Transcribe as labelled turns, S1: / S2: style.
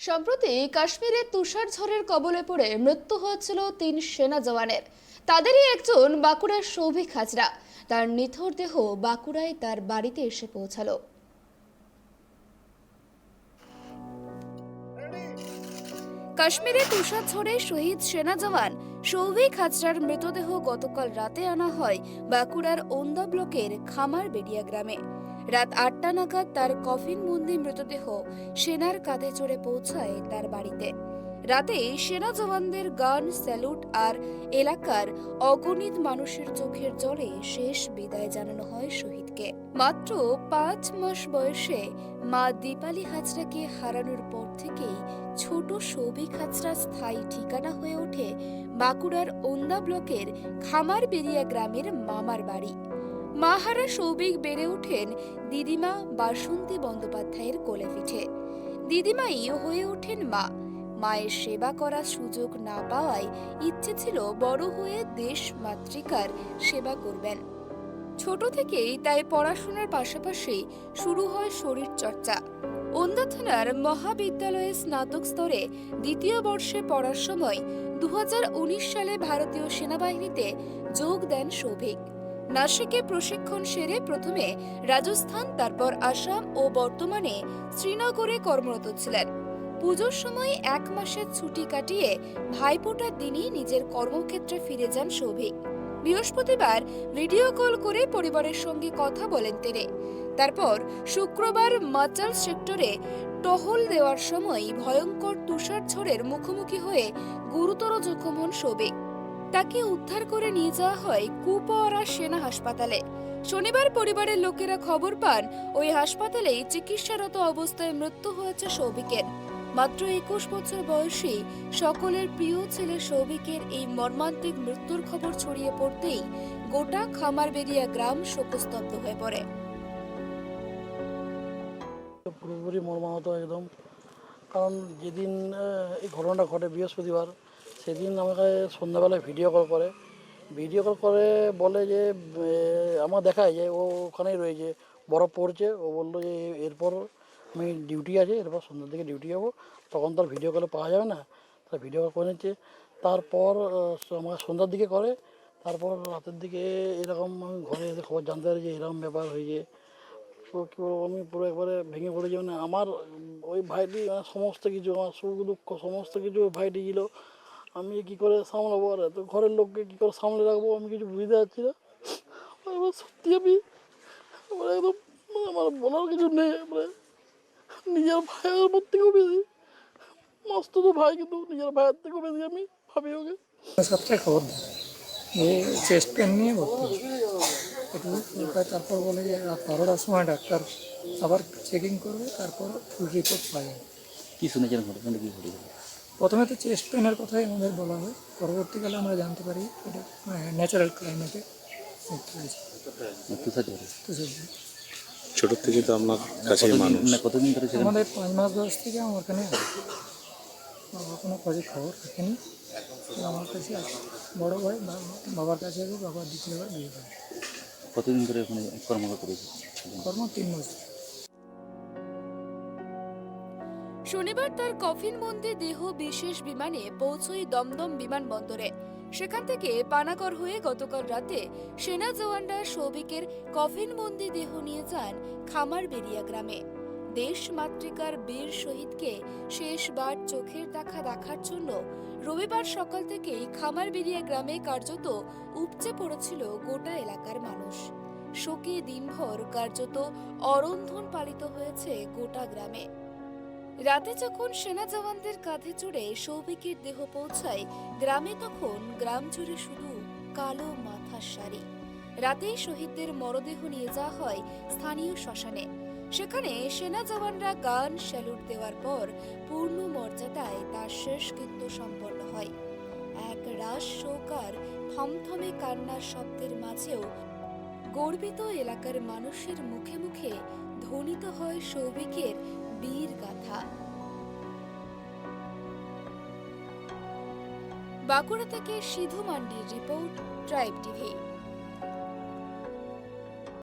S1: সম্প্রতি কাশ্মীরে তুষার ঝড়ের কবলে পড়ে মৃত্যু হয়েছিল ৩ সেনা জওয়ানের। তাদেরই একজন বাঁকুড়ার সৌভিক হাজরা। তার নিথর দেহ বাঁকুড়ায় তার বাড়িতে এসে পৌঁছালো। কাশ্মীরে তুষার ঝড়ে শহীদ সেনা জওয়ান সৌভিক হাজরার মৃতদেহ গতকাল রাতে আনা হয় বাঁকুড়ার ওন্দা ব্লকের খামারবেড়িয়া গ্রামে। রাত ৮টা নাগাদ তার কফিনবন্দি মৃতদেহ সেনার কাঁধে চড়ে পৌঁছায় তার বাড়িতে। রাতে সেনা জওয়ানদের গান, স্যালুট আর এলাকার অগণিত মানুষের চোখের জলে শেষ বিদায় জানানো হয় শহীদকে। মাত্র ৫ মাস বয়সে মা দীপালি হাজরাকে হারানোর পর থেকেই ছোট সৌভিক হাজরা স্থায়ী ঠিকানা হয়ে ওঠে বাঁকুড়ার ওন্দা ব্লকের খামারবেড়িয়া গ্রামের মামার বাড়ি। মাহারা সৌভিক বেড়ে ওঠেন দিদিমা বাসন্তী বন্দ্যোপাধ্যায়ের কোলে পিঠে। দিদিমাই হয়ে ওঠেন মা। মায়ের সেবা করার সুযোগ না পাওয়ায় ইচ্ছে ছিল বড় হয়ে দেশ মাতৃকার সেবা করবেন। ছোট থেকেই তাই পড়াশোনার পাশাপাশি শুরু হয় শরীর চর্চা। ওন্দা থানার মহাবিদ্যালয়ে স্নাতক স্তরে ২য় বর্ষে পড়ার সময় ২০১৯ সালে ভারতীয় সেনাবাহিনীতে যোগ দেন সৌভিক। নাসিকে প্রশিক্ষণ সেরে প্রথমে রাজস্থান, তারপর আসাম ও বর্তমানে শ্রীনগরে কর্মরত ছিলেন। পুজোর সময় ১ মাসের ছুটি কাটিয়ে ভাইফোঁটার দিনই নিজের কর্মক্ষেত্রে ফিরে যান সৌভিক। বৃহস্পতিবার ভিডিও কল করে পরিবারের সঙ্গে কথা বলেন তিনি। তারপর শুক্রবার মাচাল সেক্টরে টহল দেওয়ার সময় ভয়ঙ্কর তুষার ঝড়ের মুখোমুখি হয়ে গুরুতর জখম হন সৌভিক। তাকে উদ্ধার করে নিয়ে যাওয়া হয় কুপওয়ারা সেনা হাসপাতালে। শনিবার পরিবারের লোকেরা খবর পান ওই হাসপাতালেই চিকিৎসারত অবস্থায় মৃত্যু হয়েছে সৌভিকের। মাত্র ২১ বছর বয়সী সকলের প্রিয় ছেলে সৌভিকের এই মর্মান্তিক মৃত্যুর খবর ছড়িয়ে পড়তেই গোটা খামারবেড়িয়া গ্রাম শোকস্তব্ধ হয়ে পড়ে।
S2: পুরোপুরি মর্মাহত একদম। কারণ যেদিন এই ঘটনাটা ঘটে বৃহস্পতিবার, সেদিন আমাকে সন্ধ্যাবেলায় ভিডিও কল করে বলে যে আমার দেখায় যে ও ওখানেই রয়েছে, বরফ পড়ছে। ও বললো যে এরপর আমি ডিউটি আছে, এরপর সন্ধ্যার দিকে ডিউটি যাবো, তখন তার ভিডিও কলে পাওয়া যাবে না, তার ভিডিও কল করে নিচ্ছে। তারপর আমার সন্ধ্যার দিকে করে, তারপর রাতের দিকে এরকম আমি ঘরে এসে খবর জানতে পারি যে এরকম ব্যাপার হয়েছে। তো কী বলবো, আমি পুরো একবারে ভেঙে পড়েছি। মানে আমার ওই ভাইটি সমস্ত কিছু, আমার সুখ দুঃখ সমস্ত কিছু ওই ভাইটি ছিল। আমি কী করে সামলাবো, আর এত ঘরের লোককে কী করে সামলে রাখবো আমি কিছু বুঝতে পারছি না। এবার সত্যি আমি একদম আমার বলার কিছু নেই। নিজের ভাইয়ের উপর থেকেও বেশি, মস্ত তো ভাই, কিন্তু নিজের ভাইয়ের থেকেও বেশি আমি ভাবি ওকে।
S3: সবটাই খবর দেয় যে চেস্ট পেন নিয়ে ভর্তি একটু, তারপর বলে যে রাত ১২টার সময় ডাক্তার আবার চেকিং করবে, তারপর ফুল রিপোর্ট পাওয়া যাবে।
S4: কী শুনেছেন ঘটনাটা কী ঘটেছে?
S3: প্রথমে তো চেস্ট পেনের কথাই আমাদের বলা হয়, পরবর্তীকালে আমরা জানতে পারি এটা ন্যাচারাল ক্লাইমেটে
S4: তুষার ঝড়ে
S5: ছোট থেকে তো আপনার কাছে মানুষ,
S4: কতদিন ধরে ছিলেন?
S3: আমাদের ৫ মাস বয়স থেকে আমার ওখানে বাবা কোনো খবর রাখেনি। আমার কাছে আছে বড়ো ভাই, বাবার কাছে আছে, বাবার দ্বিতীয়বার বিয়ে করে।
S4: কতদিন ধরে ওখানে কর্মরত করেছে?
S3: কর্ম ৩ মাস।
S1: শনিবার তার কফিনবন্দি দেহ বিশেষ বিমানে পৌঁছয় দমদম বিমানবন্দরে। সেখান থেকে পানাগড় হয়ে গতকাল রাতে সেনা জওয়ানরা সৌভিকের কফিনবন্দি দেহ নিয়ে যান খামারবেড়িয়া গ্রামে। দেশ মাতৃকার বীর শহীদকে শেষবার চোখের দেখা দেখার জন্য রবিবার সকাল থেকেই খামারবেড়িয়া গ্রামে কার্যত উপচে পড়েছিল গোটা এলাকার মানুষ। শোকে দিনভর কার্যত অরন্ধন পালিত হয়েছে গোটা গ্রামে। রাতে যখন সেনা জওয়ানদের কাঁধে চড়ে সৌভিকের দেহ পৌঁছায় গ্রামে, তখন গ্রাম জুড়ে শুধু কালো মাথার সারি। রাতেই শহীদদের মরদেহ নিয়ে যাওয়া হয় স্থানীয় শ্মশানে। সেখানে সেনা জওয়ানরা গান, স্যালুট দেওয়ার পর পূর্ণ মর্যাদায় তার শেষকৃত্য সম্পন্ন হয়। এক রাস শোকার থমথমে কান্নার শব্দের মাঝেও গর্বিত এলাকার মানুষের মুখে মুখে ধ্বনিত হয় সৌভিকের বীর গাথা। বাঁকুড়া থেকে সিধু মান্ডির রিপোর্ট, ট্রাইব টিভি।